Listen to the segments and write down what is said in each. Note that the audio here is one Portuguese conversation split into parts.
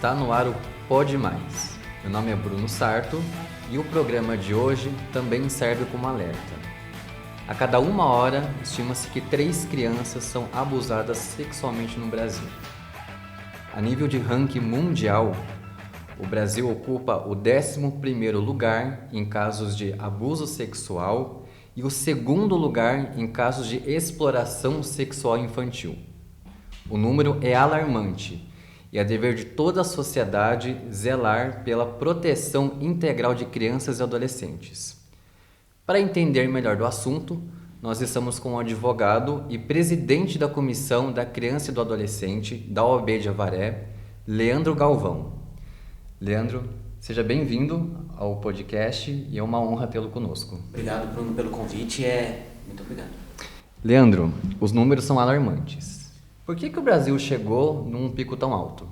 Está no ar o Pode Mais. Meu nome é Bruno Sarto e o programa de hoje também serve como alerta. A cada 1 hora, estima-se que 3 crianças são abusadas sexualmente no Brasil. A nível de ranking mundial, o Brasil ocupa o 11º lugar em casos de abuso sexual e o 2º lugar em casos de exploração sexual infantil. O número é alarmante e é dever de toda a sociedade zelar pela proteção integral de crianças e adolescentes. Para entender melhor do assunto, nós estamos com o advogado e presidente da Comissão da Criança e do Adolescente da OAB de Avaré, Leandro Galvão. Leandro, seja bem-vindo ao podcast e é uma honra tê-lo conosco. Obrigado, Bruno, pelo convite. Muito obrigado. Leandro, os números são alarmantes. Por que o Brasil chegou num pico tão alto?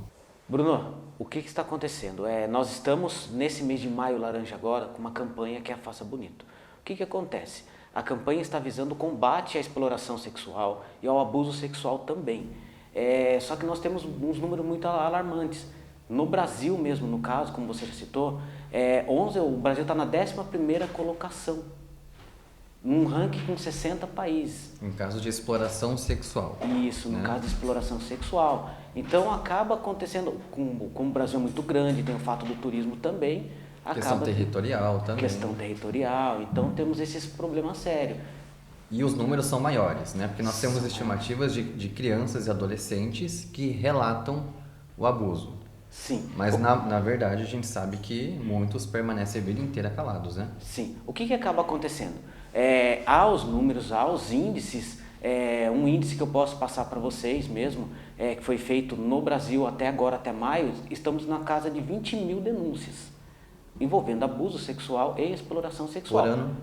Bruno, o que está acontecendo? Nós estamos, nesse mês de maio laranja agora, com uma campanha que é a Faça Bonito. O que acontece? A campanha está visando o combate à exploração sexual e ao abuso sexual também. Só que nós temos uns números muito alarmantes. No Brasil mesmo, no caso, como você já citou, o Brasil está na 11ª colocação. Num ranking com 60 países. Em caso de exploração sexual. Isso, no caso de exploração sexual. Então acaba acontecendo, como o Brasil é muito grande, tem o fato do turismo também. Questão territorial também. Questão territorial, então temos esses problemas sérios. E os números são maiores, né? Porque nós temos estimativas de crianças e adolescentes que relatam o abuso. Sim. Mas na verdade a gente sabe que muitos permanecem a vida inteira calados, né? Sim. O que acaba acontecendo? Há os números, há os índices, um índice que eu posso passar para vocês mesmo, que foi feito no Brasil até agora, até maio, estamos na casa de 20 mil denúncias envolvendo abuso sexual e exploração sexual. Por ano?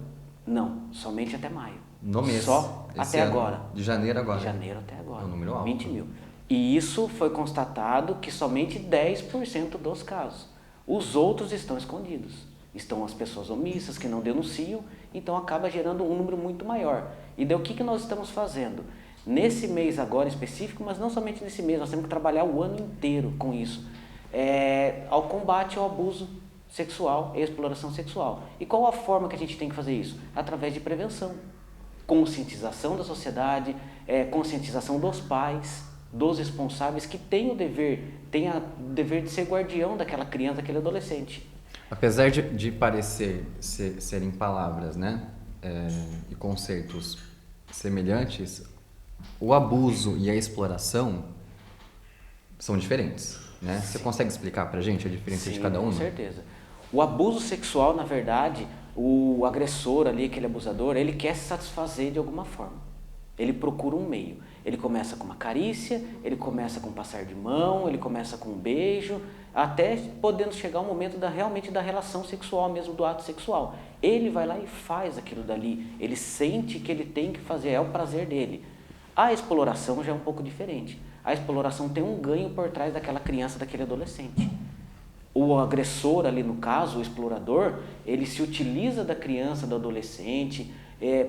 Não, somente até maio. No mês? Só até agora. De janeiro agora? De janeiro até agora. É um número alto. 20 mil. E isso foi constatado que somente 10% dos casos. Os outros estão escondidos. Estão as pessoas omissas que não denunciam, então acaba gerando um número muito maior. E daí o que nós estamos fazendo? Nesse mês agora específico, mas não somente nesse mês, nós temos que trabalhar o ano inteiro com isso. Ao combate ao abuso sexual e exploração sexual. E qual a forma que a gente tem que fazer isso? Através de prevenção. Conscientização da sociedade, conscientização dos pais, dos responsáveis que têm o dever de ser guardião daquela criança, daquele adolescente. Apesar de parecer serem palavras, né, e conceitos semelhantes, o abuso e a exploração são diferentes, né? Você consegue explicar pra gente a diferença de cada uma? Com certeza. O abuso sexual, na verdade, o agressor ali, aquele abusador, ele quer se satisfazer de alguma forma. Ele procura um meio. Ele começa com uma carícia, ele começa com um passar de mão, ele começa com um beijo, até podendo chegar o momento realmente da relação sexual mesmo, do ato sexual. Ele vai lá e faz aquilo dali, ele sente que ele tem que fazer, é o prazer dele. A exploração já é um pouco diferente. A exploração tem um ganho por trás daquela criança, daquele adolescente. O agressor ali no caso, o explorador, ele se utiliza da criança, do adolescente,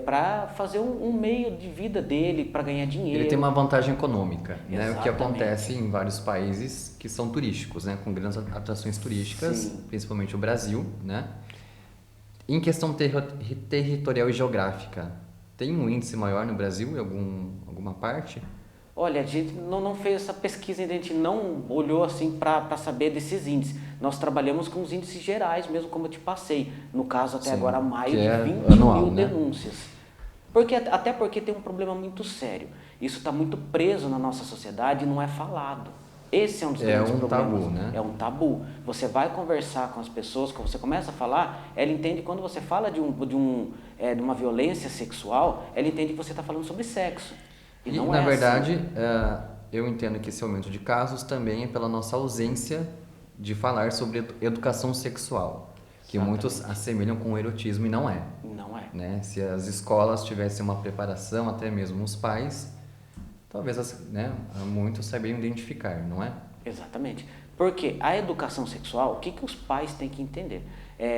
para fazer um meio de vida dele, para ganhar dinheiro. Ele tem uma vantagem econômica, né? O que Exatamente. acontece em vários países que são turísticos, né? Com grandes atrações turísticas, Sim. Principalmente o Brasil, né? Em questão territorial e geográfica, tem um índice maior no Brasil em alguma parte? Olha, a gente não fez essa pesquisa, a gente não olhou assim para saber desses índices. Nós trabalhamos com os índices gerais, mesmo como eu te passei. No caso, até agora, maio, de 20 anual, mil né? denúncias. Até porque tem um problema muito sério. Isso está muito preso na nossa sociedade e não é falado. Esse é um dos grandes problemas. Tabu, né? É um tabu. Você vai conversar com as pessoas, quando você começa a falar, ela entende, quando você fala de uma violência sexual, ela entende que você está falando sobre sexo. E não na verdade, assim. eu entendo que esse aumento de casos também é pela nossa ausência de falar sobre educação sexual, que muitos assemelham com o erotismo e não é. Não é. Né? Se as escolas tivessem uma preparação, até mesmo os pais, talvez muitos saberiam identificar, não é? Exatamente. Porque a educação sexual, o que os pais têm que entender?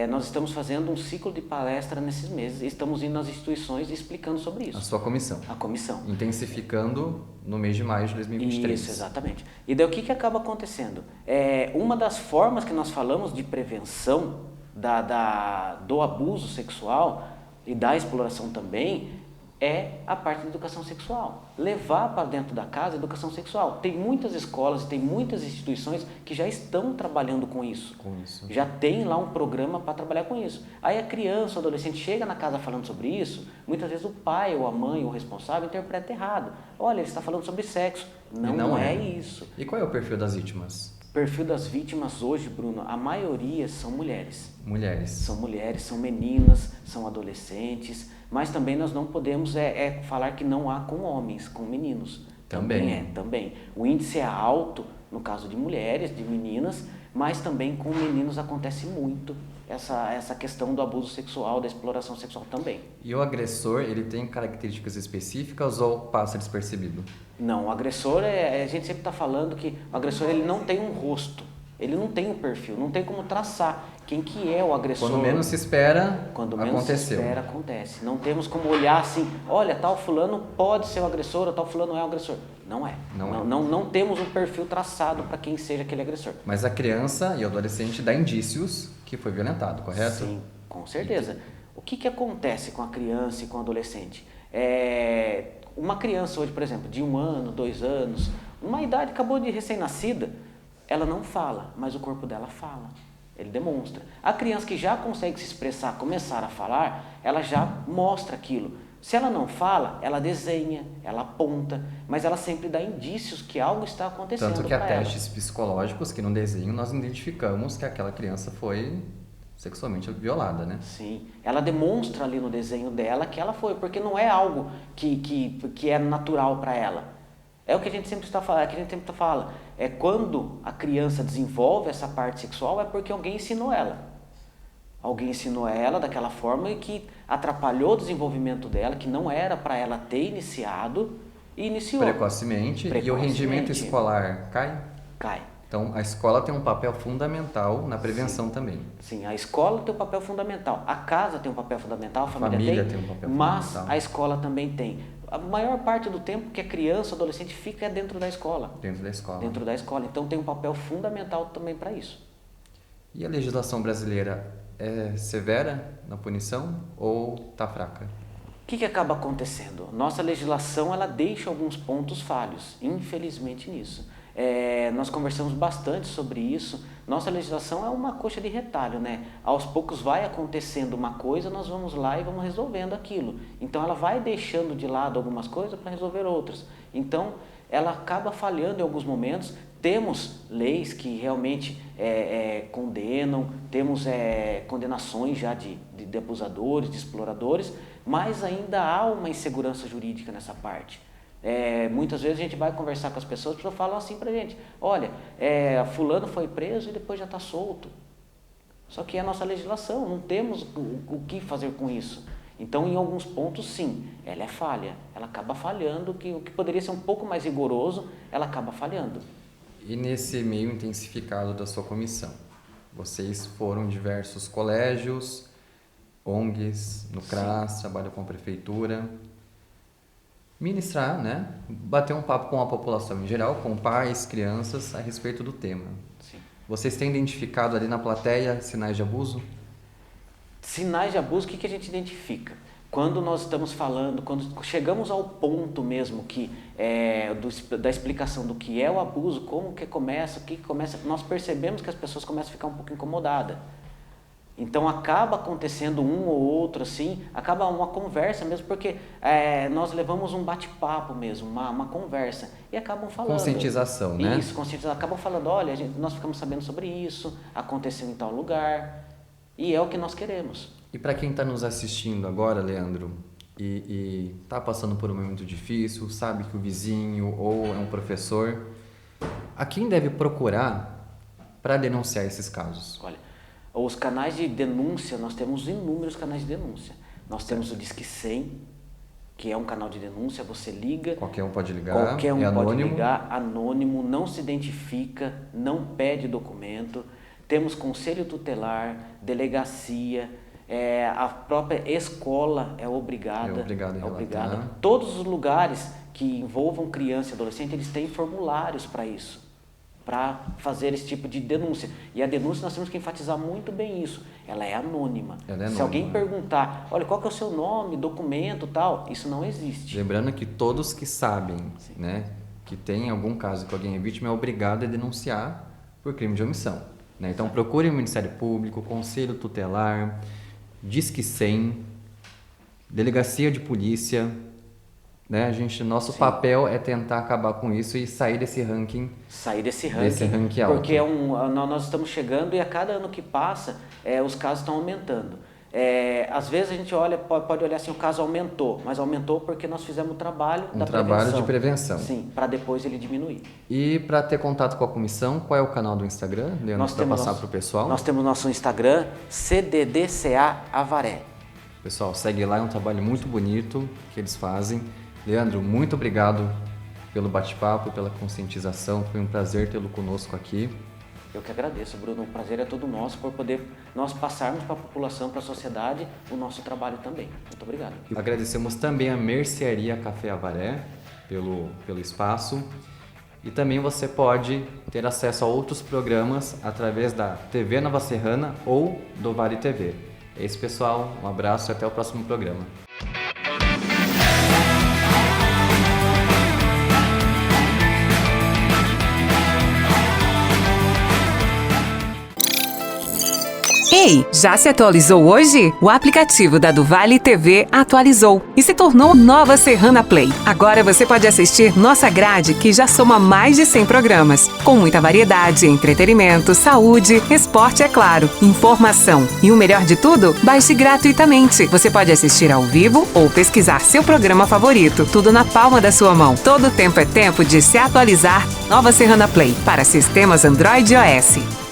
Nós estamos fazendo um ciclo de palestra nesses meses, estamos indo nas instituições e explicando sobre isso. A sua comissão. A comissão. Intensificando no mês de maio de 2023. Isso, exatamente. E daí o que acaba acontecendo? Uma das formas que nós falamos de prevenção do abuso sexual e da exploração também é a parte da educação sexual. Levar para dentro da casa a educação sexual. Tem muitas escolas e tem muitas instituições que já estão trabalhando com isso. Já tem lá um programa para trabalhar com isso. Aí a criança, o adolescente chega na casa falando sobre isso, muitas vezes o pai ou a mãe ou o responsável interpreta errado. Olha, ele está falando sobre sexo. Não é isso. E qual é o perfil das vítimas? O perfil das vítimas hoje, Bruno, a maioria são mulheres. Mulheres. São mulheres, são meninas, são adolescentes, mas também nós não podemos falar que não há com homens, com meninos. Também. O índice é alto no caso de mulheres, de meninas, mas também com meninos acontece muito essa questão do abuso sexual, da exploração sexual também. E o agressor, ele tem características específicas ou passa despercebido? Não, o agressor, a gente sempre está falando que o agressor ele não tem um rosto, ele não tem um perfil, não tem como traçar quem que é o agressor. Quando menos se espera, Quando menos se espera, acontece. Não temos como olhar assim, olha, tal fulano pode ser o agressor ou tal fulano é o agressor. Não é. Não temos um perfil traçado para quem seja aquele agressor. Mas a criança e o adolescente dá indícios que foi violentado, correto? Sim, com certeza. O que acontece com a criança e com o adolescente? Uma criança hoje, por exemplo, de 1 ano, 2 anos, uma idade acabou de recém-nascida, ela não fala, mas o corpo dela fala. Ele demonstra. A criança que já consegue se expressar, começar a falar, ela já mostra aquilo. Se ela não fala, ela desenha, ela aponta, mas ela sempre dá indícios que algo está acontecendo. Tanto que há testes psicológicos que no desenho nós identificamos que aquela criança foi sexualmente violada, né? Sim, ela demonstra ali no desenho dela que ela foi, porque não é algo que é natural para ela. É o que a gente sempre está falando, quando a criança desenvolve essa parte sexual é porque alguém ensinou ela. Alguém ensinou ela daquela forma e que atrapalhou o desenvolvimento dela, que não era para ela ter iniciado e iniciou. Precocemente. E o rendimento escolar cai? Cai. Então, a escola tem um papel fundamental na prevenção também. Sim, a escola tem um papel fundamental. A casa tem um papel fundamental, a família tem um papel mas fundamental. A escola também tem. A maior parte do tempo que a criança, adolescente fica é dentro da escola. Dentro da escola. Dentro da escola. Então, tem um papel fundamental também para isso. E a legislação brasileira é severa na punição ou está fraca? O que acaba acontecendo? Nossa legislação ela deixa alguns pontos falhos, infelizmente nisso. Nós conversamos bastante sobre isso. Nossa legislação é uma coxa de retalho, né? Aos poucos vai acontecendo uma coisa, nós vamos lá e vamos resolvendo aquilo. Então ela vai deixando de lado algumas coisas para resolver outras. Então ela acaba falhando em alguns momentos. Temos leis que realmente condenam, temos condenações já de abusadores, de exploradores, mas ainda há uma insegurança jurídica nessa parte. Muitas vezes a gente vai conversar com as pessoas, falam assim pra gente, olha, fulano foi preso e depois já está solto. Só que é a nossa legislação, não temos o que fazer com isso. Então, em alguns pontos, sim, ela é falha, ela acaba falhando, o que poderia ser um pouco mais rigoroso, ela acaba falhando. E nesse meio intensificado da sua comissão, vocês foram em diversos colégios, ONGs, no CRAS, trabalham com a prefeitura, ministrar, né? Bater um papo com a população em geral, com pais, crianças, a respeito do tema. Sim. Vocês têm identificado ali na plateia sinais de abuso? Sinais de abuso, o que a gente identifica? Quando nós estamos falando, quando chegamos ao ponto mesmo da explicação do que é o abuso, como que começa, o que começa, nós percebemos que as pessoas começam a ficar um pouco incomodadas. Então acaba acontecendo um ou outro assim, acaba uma conversa mesmo, porque nós levamos um bate-papo mesmo, uma conversa, e acabam falando. Conscientização, né? Isso, conscientização. Acabam falando, olha, nós ficamos sabendo sobre isso, aconteceu em tal lugar, e é o que nós queremos. E para quem está nos assistindo agora, Leandro, e está passando por um momento difícil, sabe que o vizinho ou é um professor, a quem deve procurar para denunciar esses casos? Olha, os canais de denúncia, nós temos inúmeros canais de denúncia. Nós temos o Disque 100, que é um canal de denúncia, você liga. Qualquer um pode ligar. Qualquer um pode anônimo. ligar, anônimo, não se identifica, não pede documento. Temos conselho tutelar, delegacia, a própria escola é obrigada. É obrigada. Todos os lugares que envolvam criança e adolescente, eles têm formulários para isso, para fazer esse tipo de denúncia. E a denúncia, nós temos que enfatizar muito bem isso. Ela é anônima. Se alguém perguntar, olha, qual que é o seu nome, documento, tal, isso não existe. Lembrando que todos que sabem, né, que tem algum caso que alguém é vítima, é obrigado a denunciar por crime de omissão. Né? Então, procure o Ministério Público, Conselho Tutelar, Disque 100, Delegacia de Polícia. Né? Nosso papel é tentar acabar com isso e sair desse ranking. Desse ranking alto. Porque nós estamos chegando e a cada ano que passa, os casos estão aumentando. Às vezes a gente pode olhar assim, o caso aumentou, mas aumentou porque nós fizemos o trabalho da prevenção. trabalho de prevenção. Sim, para depois ele diminuir. E para ter contato com a comissão, qual é o canal do Instagram, Leandro, para passar para o pessoal? Nós temos nosso Instagram, CDDCA Avaré. Pessoal, segue lá, é um trabalho muito bonito que eles fazem. Leandro, muito obrigado pelo bate-papo, pela conscientização, foi um prazer tê-lo conosco aqui. Eu que agradeço, Bruno, o prazer é todo nosso por poder nós passarmos para a população, para a sociedade, o nosso trabalho também. Muito obrigado. Agradecemos também a Mercearia Café Avaré pelo espaço e também você pode ter acesso a outros programas através da TV Nova Serrana ou do Vale TV. É isso, pessoal, um abraço e até o próximo programa. Ei, já se atualizou hoje? O aplicativo da do Vale TV atualizou e se tornou Nova Serrana Play. Agora você pode assistir nossa grade, que já soma mais de 100 programas, com muita variedade, entretenimento, saúde, esporte, é claro, informação. E o melhor de tudo, baixe gratuitamente. Você pode assistir ao vivo ou pesquisar seu programa favorito, tudo na palma da sua mão. Todo tempo é tempo de se atualizar. Nova Serrana Play, para sistemas Android e iOS.